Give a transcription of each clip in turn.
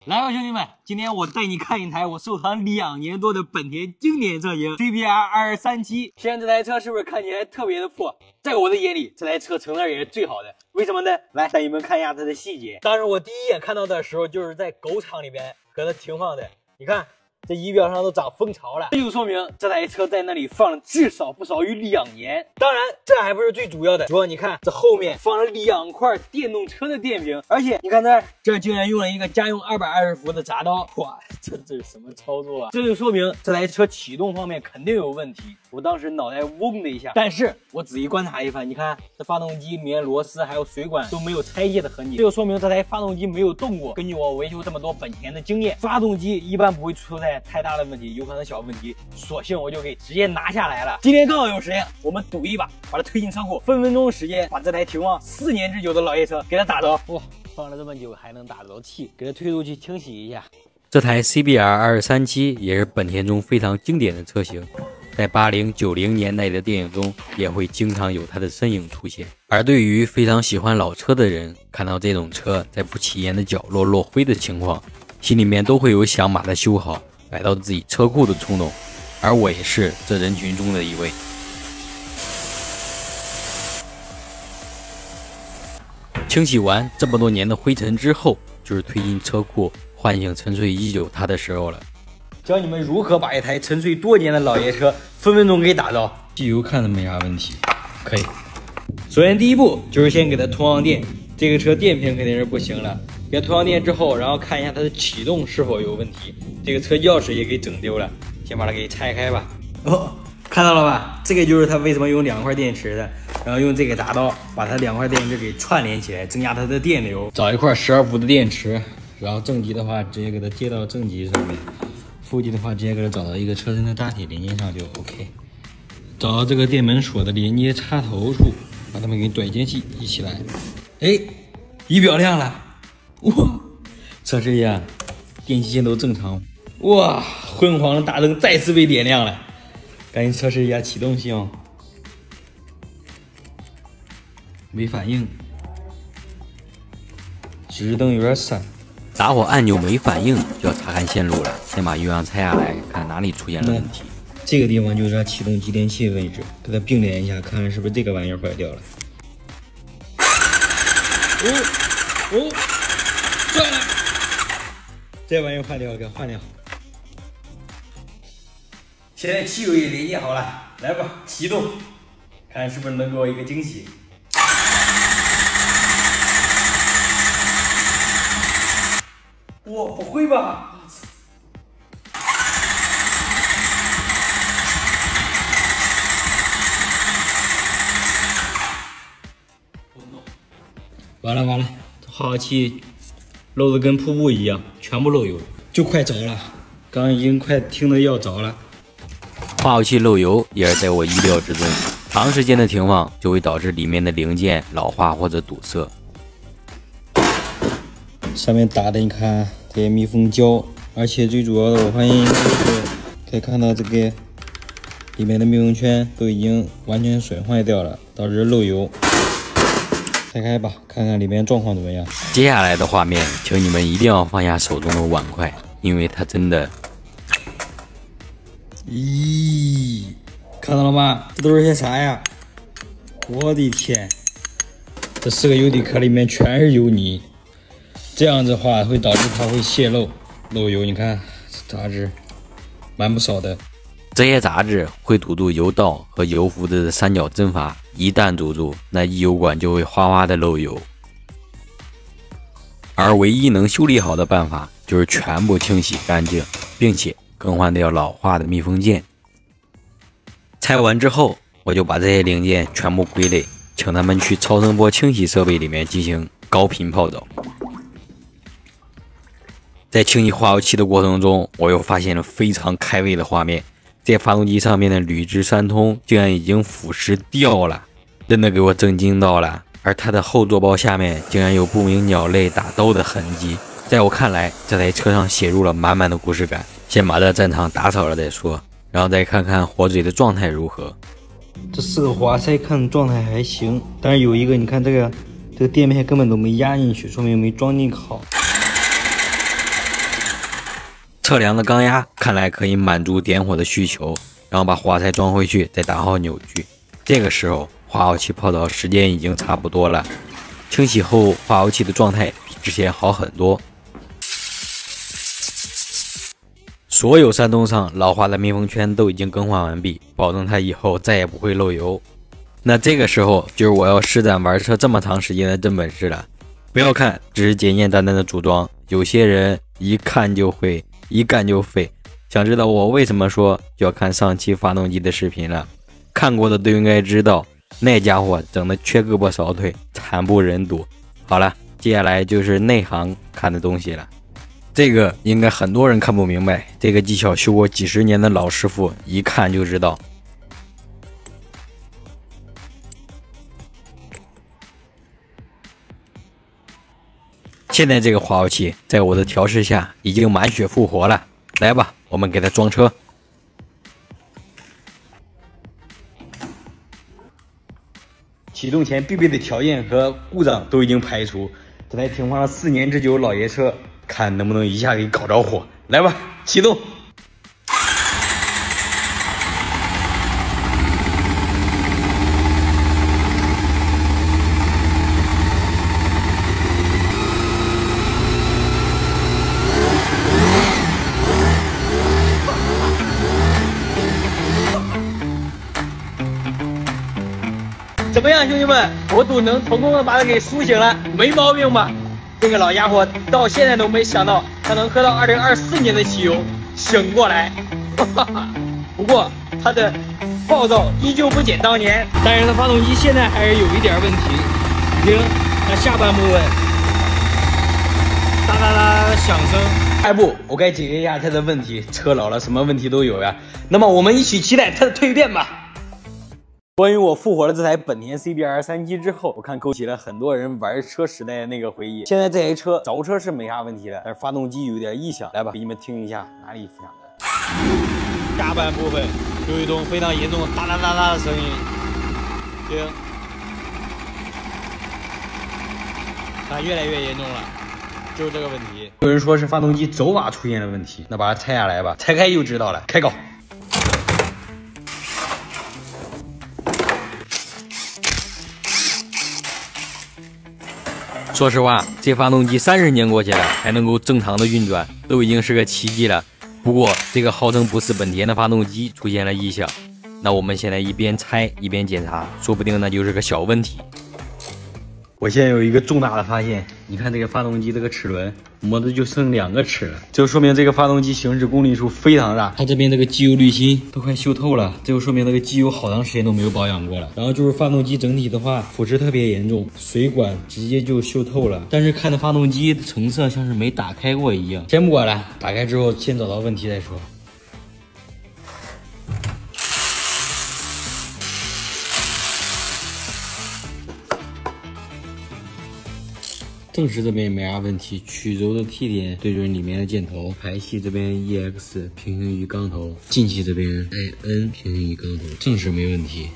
来吧，兄弟们，今天我带你看一台我收藏2年多的本田经典车型 CBR 2237。现在这台车是不是看起来特别的破？在我的眼里，这台车成色也是最好的。为什么呢？来，带你们看一下它的细节。当时我第一眼看到的时候，就是在狗场里边和它停放的。你看，这仪表上都长蜂巢了，这就说明这台车在那里放了至少不少于2年。当然，这还不是最主要的，主要你看这后面放了2塊電動車的電瓶，而且你看這竟然用了一個家用220伏的鍘刀，哇，這是什麼操作啊？這就說明這台車啟動方面肯定有問題。我當時腦袋嗡的一下，但是我仔細觀察一番，你看這發動機裡面螺絲還有水管都沒有拆卸的痕跡，這就說明這台發動機沒有動過。根據我維修這麼多本田的經驗，發動機一般不會出現太大的問題，有可能小問題，索性我就給直接拿下來了。今天剛好有時間，我們賭一把，把它推進倉庫，分分鐘時間把這台停放4年之久的老爺車給它打着。哇，放了這麼久還能打着氣，給它推出去清洗一下。這台 CBR 2237也是本田中非常經典的車型，在80、90年代的電影中也會經常有它的身影出現。而對於非常喜歡老車的人，看到這種車在不起眼的角落落灰的情況，心裡面都會有想把它修好擺到自己車庫的衝動，而我也是這人群中的一位。清洗完這麼多年的灰塵之後，就是推進車庫喚醒沉睡已久它的時候了。教你們如何把一台沉睡多年的老爺車分分鐘給打着。機油看着沒啥問題，可以。首先第一步就是先給它通上電，這個車電瓶肯定是不行了。給它通上電之後，然後看一下它的啟動是否有問題。這個車鑰匙也給整丟了，先把它給拆開吧。哦，看到了吧？這個就是它為什麼用2塊電池的，然後用這個鍘刀把它2塊電池給串聯起來，增加它的電流。找一塊12伏的電池，然後正極的話直接給它接到正極上面，負極的話直接給它找到一個車身的大鐵連接上就 OK。找到這個電門鎖的連接插頭處，把它們給短接器一起來。哎，儀表亮了。哇，測試一下，電氣線都正常。哇，昏黃的大燈再次被點亮了，趕緊測試一下啟動性。沒反應，指示燈有點閃。打火按鈕沒反應，就要查看線路了。先把油箱拆下來，看哪裡出現了問題。這個地方就是它啟動繼電器的位置，給它並聯一下，看看是不是這個玩意兒壞掉了。哦。轉了，這玩意兒壞掉了，給它換掉。現在汽油也連接好了，來吧，啟動，看是不是能給我一個驚喜。哇，不會吧？完了，化油器漏的跟瀑布一樣，全部漏油，就快着了，剛已經快聽得要着了。化油器漏油也是在我意料之中，長時間的停放就會導致裡面的零件老化或者堵塞。上面打的你看這些密封膠，而且最主要的我發現就是可以看到這個裡面的密封圈都已經完全損壞掉了，導致漏油。拆開吧，看看裡面狀況怎麼樣。接下來的畫面，請你們一定要放下手中的碗筷，因為它真的……咦，看到了嗎？這都是些啥呀？我的天，這4個油底殼裡面全是油泥，這樣子的話會導致它會洩漏油。你看，雜質蠻不少的。這些雜質會堵住油道和油壺子的三角針閥，一旦堵住，那液油管就會嘩嘩的漏油。而唯一能修理好的辦法就是全部清洗乾淨，並且更換掉老化的密封件。拆完之後，我就把這些零件全部歸類，請他們去超聲波清洗設備裡面進行高頻泡澡。在清洗化油器的過程中，我又發現了非常開胃的畫面。這發動機上面的鋁質三通竟然已經腐蝕掉了，真的給我震驚到了。而它的後座包下面竟然有不明鳥類打鬥的痕跡，在我看來，這台車上寫入了滿滿的故事感。先把這戰場打掃了再說，然後再看看火嘴的狀態如何。這4個活塞看狀態還行，但是有一個你看這個墊片根本都沒壓進去，說明沒裝進好。測量的鋼壓看來可以滿足點火的需求，然後把花材裝回去，再打好扭矩。這個時候化油器泡澡時間已經差不多了，清洗後化油器的狀態比之前好很多。所有山洞上老化的密封圈都已經更换完畢，保證它以後再也不会漏油。那這個時候就是我要施展玩車這麼長時間的真本事了。不要看只是簡簡单单的組裝，有些人一看就會，一幹就廢。想知道我為什麼說就要看上期發動機的視頻了，看過的都應該知道，那家伙整的缺胳膊少腿，慘不忍睹。好了，接下來就是內行看的東西了。這個應該很多人看不明白，這個技巧修過幾十年的老師傅一看就知道。現在這個化油器在我的調試下已經滿血復活了，來吧，我們給它裝車。啟動前必備的条件和故障都已經排除，这台停放了4年之久老爺車，看能不能一下給搞着火。來吧，啟動。怎麼樣，兄弟們，我都能成功的把它給甦醒了，沒毛病吧？這個老家伙到現在都沒想到，他能喝到2024年的汽油，醒過來。不過他的暴躁依舊不減當年，但是他發動機現在還是有一點問題。聽，它下半部分噠噠噠的響聲。下一步我該解決一下他的問題，車老了什麼問題都有呀。那麼我們一起期待他的蛻變吧。關於我復活了這台本田 CBR 3.7之後，我看勾起了很多人玩車時代的那個回憶。現在這台車着車是沒啥問題的，但是發動機有點異響。來吧，給你們聽一下哪裡響的。下半部分有一種非常嚴重的噠噠噠噠的聲音，聽，它越來越嚴重了，就是這個問題。有人說是發動機軸瓦出現了問題，那把它拆下來吧，拆開就知道了。開搞。說實話，這發動機30年過去了，還能夠正常的運轉，都已經是個奇蹟了。不過，這個號稱不是本田的發動機出現了異響，那我們現在一邊拆一邊檢查，說不定那就是個小問題。我現在有一個重大的發現，你看這個發動機這個齒輪磨的就剩2個齒了，這就說明這個發動機行駛公里數非常大。它這邊這個機油濾芯都快鏽透了，這就說明這個機油好長時間都沒有保養過了。然後就是發動機整體的話腐蝕特別嚴重，水管直接就鏽透了。但是看着發動機的成色像是沒打開過一樣，先不管了，打開之後先找到問題再說。正時這邊沒啥問題，曲軸的 T 點對準裡面的箭頭，排氣這邊 EX 平行於缸頭，进氣這邊 IN 平行於缸頭，正時沒問題。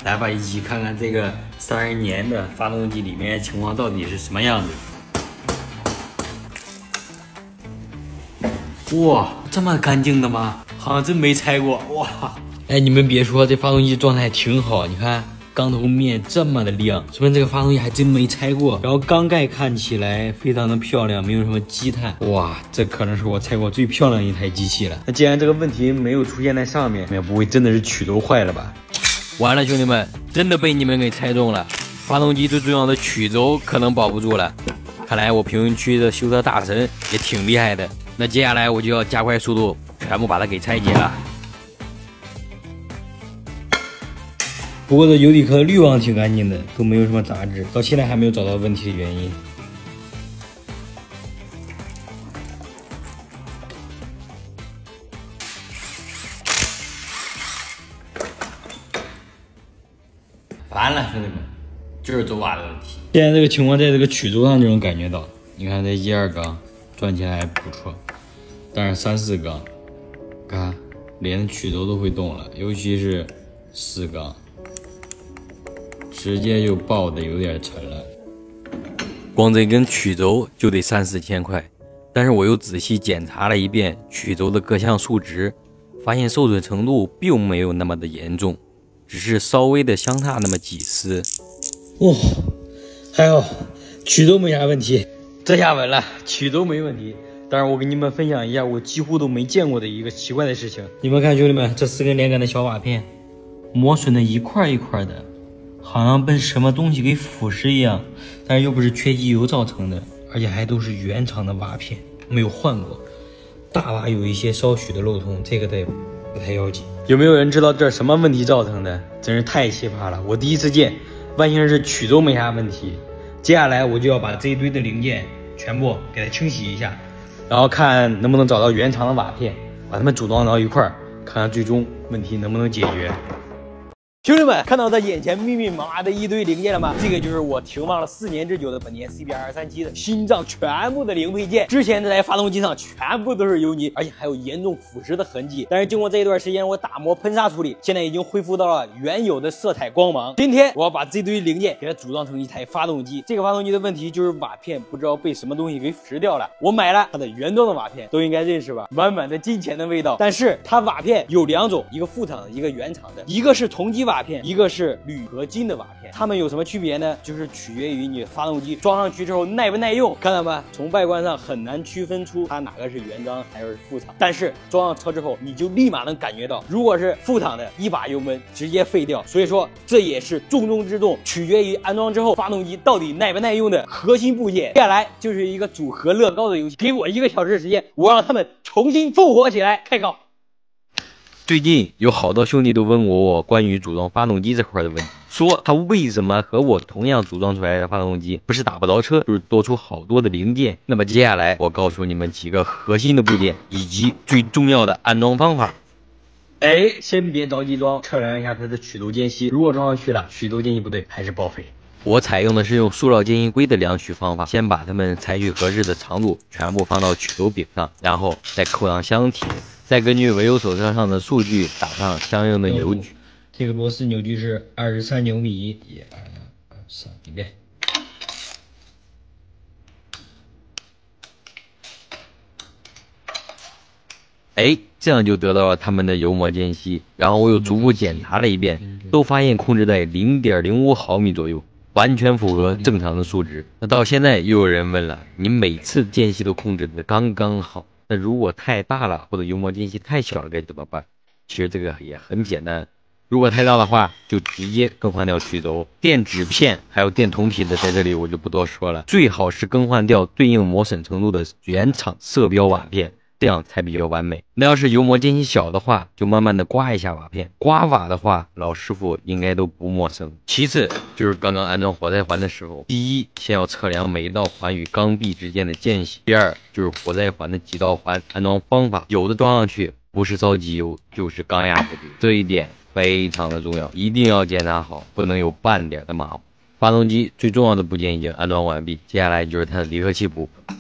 来吧，一起看看這個30年的發動機裡面的情況到底是什麼樣子。哇，這麼乾淨的嗎？好像真沒拆過。哇，哎，你們別說，這發動機狀態挺好，你看缸頭面這麼的亮，說明這個發動機還真沒拆過。然後缸蓋看起來非常的漂亮，沒有什麼積碳。哇，這可能是我拆過最漂亮的一台機器了。那既然這個問題沒有出現在上面，那不會真的是曲軸壞了吧？完了，兄弟們，真的被你们給猜中了。发动机最重要的曲轴可能保不住了，看来我评论区的修车大神也挺厉害的。那接下来我就要加快速度，全部把它给拆解了。不过这油底壳滤网挺干净的，都没有什么杂质，到现在还没有找到问题的原因。完了，兄弟们，就是轴瓦的问题。现在这个情况在这个曲轴上就能感觉到，你看这1、2缸转起来还不错，但是3、4缸，看连曲轴都会动了，尤其是4缸，直接就爆的有点沉了。光这根曲轴就得3、4千块，但是我又仔細检查了一遍曲轴的各项数值，发现受损程度并没有那么的严重，只是稍微的相差那麼幾絲。哦，還好曲軸沒啥問題，這下穩了，曲軸沒問題。但是我給你們分享一下我幾乎都沒見過的一個奇怪的事情。你們看兄弟們，這4根連桿的小瓦片磨損的一塊一塊的，好像被什麼東西給腐蝕一樣，但是又不是缺機油造成的，而且還都是原廠的瓦片，沒有換過。大瓦有一些少許的漏洞，這個倒不太要緊。有沒有人知道這是什麼問題造成的？真是太奇葩了，我第一次見。萬幸是曲軸沒啥問題，接下來我就要把這一堆的零件全部給它清洗一下，然後看能不能找到原廠的瓦片，把它們組裝到一塊兒，看看最終問題能不能解決。兄弟們，看到这眼前密密麻麻的一堆零件了嗎？這個就是我停放了4年之久的本田 CBR237的心臟全部的零配件。之前這台發動機上全部都是油泥，而且還有嚴重腐蝕的痕跡。但是經過這一段時間我打磨噴砂處理，現在已經恢復到了原有的色彩光芒。今天我要把這堆零件給它組裝成一台發動機。這個發動機的問題就是瓦片不知道被什麼東西給腐蝕掉了。我買了它的原裝的瓦片，都應該認識吧？滿滿的金錢的味道。但是它瓦片有2種，一個副廠的，一個原廠的，一個是同級瓦片，一個是鋁合金的瓦片，它們有什麼區別呢？就是取決於你發動機裝上去之後耐不耐用。看到嗎？從外觀上很難區分出它哪個是原裝還是副廠，但是裝上車之後你就立馬能感覺到，如果是副廠的，一把油門直接廢掉。所以說這也是重中之重，取決於安裝之後發動機到底耐不耐用的核心部件。接下來就是一個組合樂高的遊戲，給我1個小時時間，我讓他們重新復活起來。開搞。最近有好多兄弟都問我關於組裝發動機這塊的問題，說他為什麼和我同樣組裝出來的發動機不是打不着車，就是多出好多的零件。那麼接下來我告訴你們幾個核心的部件以及最重要的安裝方法。先別着急裝，測量一下它的曲軸間隙，如果裝上去了曲軸間隙不對，還是報廢。我採用的是用塑料間隙規的量取方法，先把它們採取合適的長度全部放到曲軸柄上，然後再扣上箱體，再根據维修手冊上的數據打上相應的扭矩。這個螺絲扭矩是23牛米，1、2、3，預備。這樣就得到了它們的油膜間隙。然後我又逐步檢查了一遍，都發現控制在0.05毫米左右，完全符合正常的數值。那到現在又有人問了，你每次間隙都控制的剛剛好，那如果太大了或者油膜间隙太小了該怎麼辦？其實這個也很簡單，如果太大的話就直接更換掉曲軸。電紙片還有電銅皮的在這裡我就不多說了，最好是更換掉對應磨損程度的原廠色標瓦片，這樣才比較完美。那要是油膜間隙小的話，就慢慢的刮一下瓦片。刮瓦的話老師傅應該都不陌生。其次就是剛剛安裝活塞環的時候，第一先要測量每一道環與缸壁之間的間隙，第二就是活塞環的幾道環安裝方法，有的裝上去不是烧機油就是缸压不对，這一點非常的重要，一定要檢查好，不能有半點的馬虎。發動機最重要的部件已經安裝完畢，接下來就是它的離合器部分。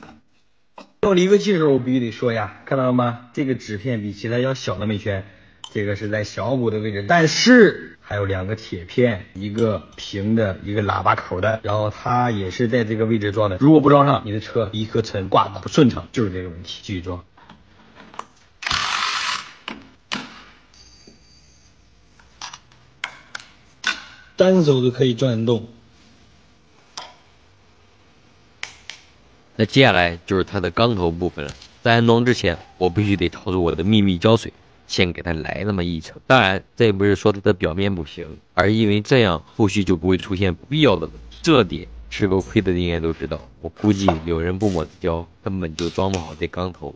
用離合器的時候我必須得說呀，看到了嗎？這個紙片比其他要小那麼一圈，這個是在小鼓的位置，但是還有2個鐵片，一個平的，一個喇叭口的，然後它也是在這個位置裝的。如果不裝上，你的車一顆塵掛的不順暢，就是這個問題。繼續裝。單手都可以轉動。那接下來就是它的缸頭部分了。在安裝之前，我必須得掏出我的秘密膠水，先給它來那麼一層。當然，這也不是說它的表面不行，而因為這樣後續就不會出現不必要的問題。這點吃過虧的應該都知道。我估計有人不抹膠，根本就裝不好這缸頭。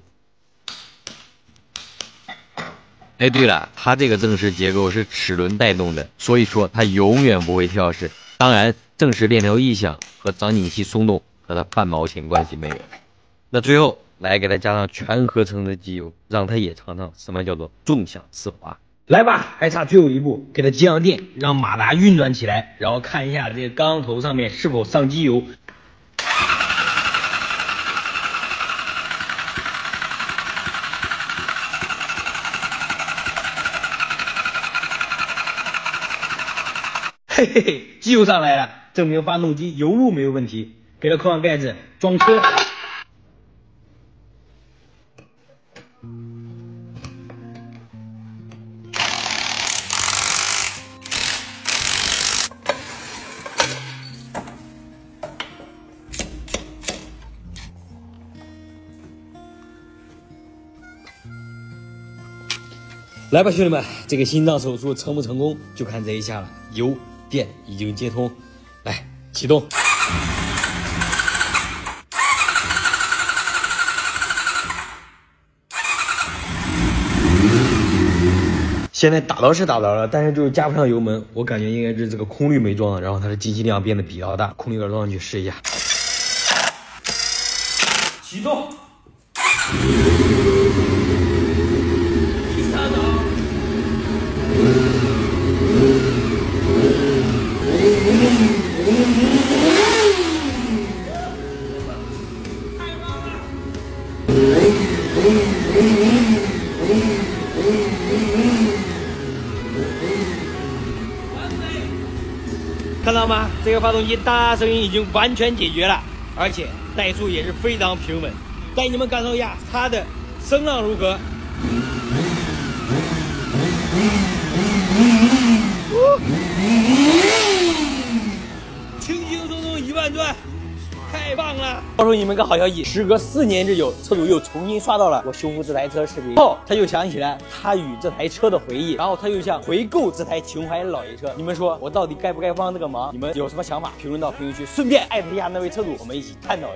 對了，它這個正時結構是齒輪帶動的，所以說它永遠不會跳式。當然，正時鏈條異響和掌緊器鬆動和它半毛錢關係沒有。那最後來給它加上全合成的機油，讓它也嘗嘗什麼叫做縱享絲滑。來吧，還差最後一步，給它接上電，讓馬達運轉起來，然後看一下這個缸頭上面是否上機油。嘿嘿嘿，机油上来了，证明发动机油路没有问题。给它扣上盖子，装车。来吧，兄弟们，这个心脏手术成不成功，就看这一下了。油电已经接通，来启动。现在打到是打到了，但是就是加不上油门，我感觉应该是这个空滤没装，然后它的进气量变得比较大，空滤杆装上去试一下。启动。看到吗？这个发动机哒声音已经完全解決了，而且怠速也是非常平穩。帶你們感受一下它的聲浪如何。輕輕鬆鬆1萬轉，太棒了！告訴你們個好消息，時隔4年之久，車主又重新刷到了我修復這台車視頻後，他又想起來他與這台車的回憶，然後他又想回購這台情懷老爺車。你們說我到底該不該幫這個忙？你們有什麼想法？評論到評論區，順便艾特一下那位車主，我們一起探討一下。